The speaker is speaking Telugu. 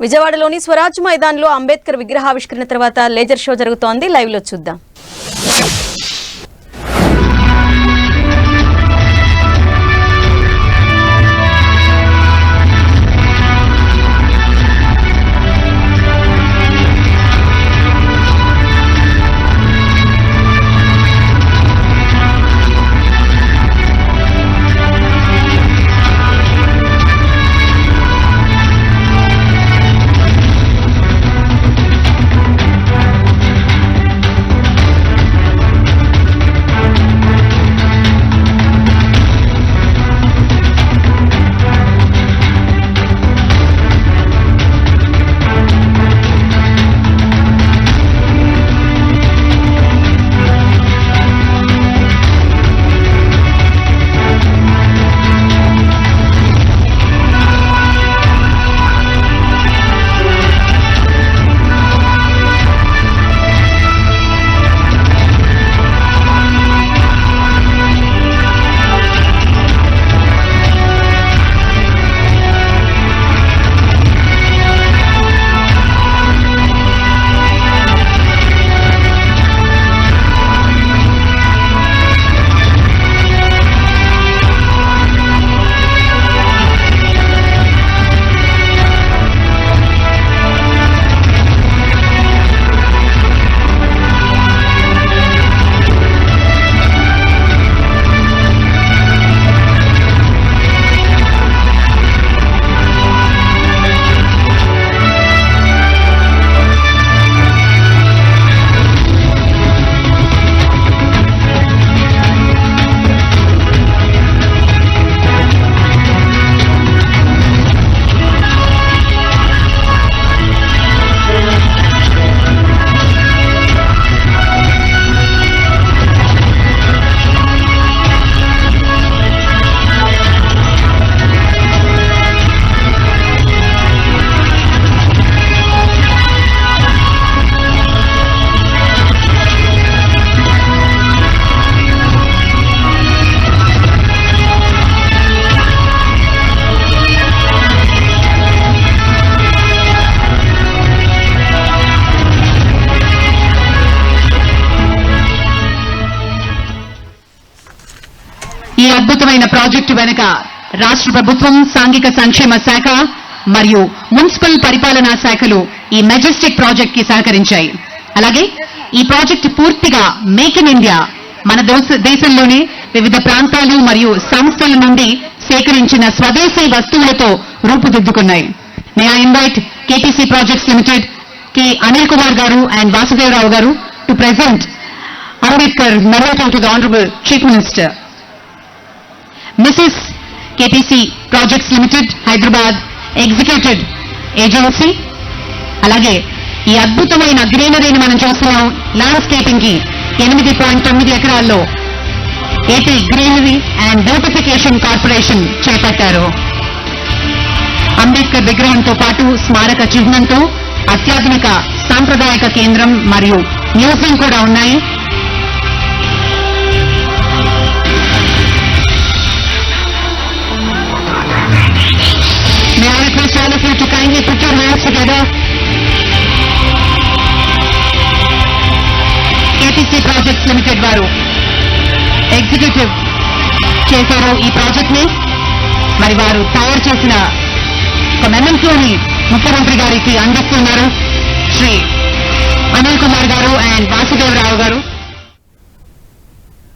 విజయవాడలోని స్వరాజ్ మైదాన్లో అంబేద్కర్ విగ్రహావిష్కరణ తర్వాత లేజర్ షో జరుగుతోంది. లైవ్ లో చూద్దాం. ఈ అద్భుతమైన ప్రాజెక్టు వెనుక రాష్ట్ర ప్రభుత్వం, సాంఘిక సంక్షేమ శాఖ మరియు మున్సిపల్ పరిపాలనా శాఖలు ఈ మెజెస్టిక్ ప్రాజెక్ట్ కి సహకరించాయి. అలాగే ఈ ప్రాజెక్టు పూర్తిగా మేక్ ఇన్ ఇండియా, మన దేశంలోనే వివిధ ప్రాంతాలు మరియు సంస్థల నుండి సేకరించిన స్వదేశీ వస్తువులతో రూపుదిద్దుకున్నాయి. May I invite KTC projects limited K Anil Kumar garu and Vasudevarao garu to present Ambedkar memorial to the honourable chief minister. Mrs. KPC Projects Limited, Hyderabad Executive Agency. అలాగే ఈ అద్భుతమైన గ్రీనరీని మనం చూస్తున్నాం. ల్యాండ్స్కేపింగ్ కి 8.9 ఎకరాల్లో AP greenery and beautification corporation చేపట్టారు. అంబేద్కర్ విగ్రహంతో పాటు స్మారక చిహ్నంతో అత్యాధునిక సాంప్రదాయక కేంద్రం మరియు మ్యూజియం కూడా ఉన్నాయి. May I request all of you to kindly put your hands together. KTC Projects Limited వారు ఎగ్జిక్యూటివ్ చేశారు ఈ ప్రాజెక్ట్ ని. మరి వారు తయారు చేసిన ఒక మెమెంటోని ముఖ్యమంత్రి గారికి అందిస్తున్నారు శ్రీ అనిల్ కుమార్ గారు అండ్ వాసుదేవరావు గారు.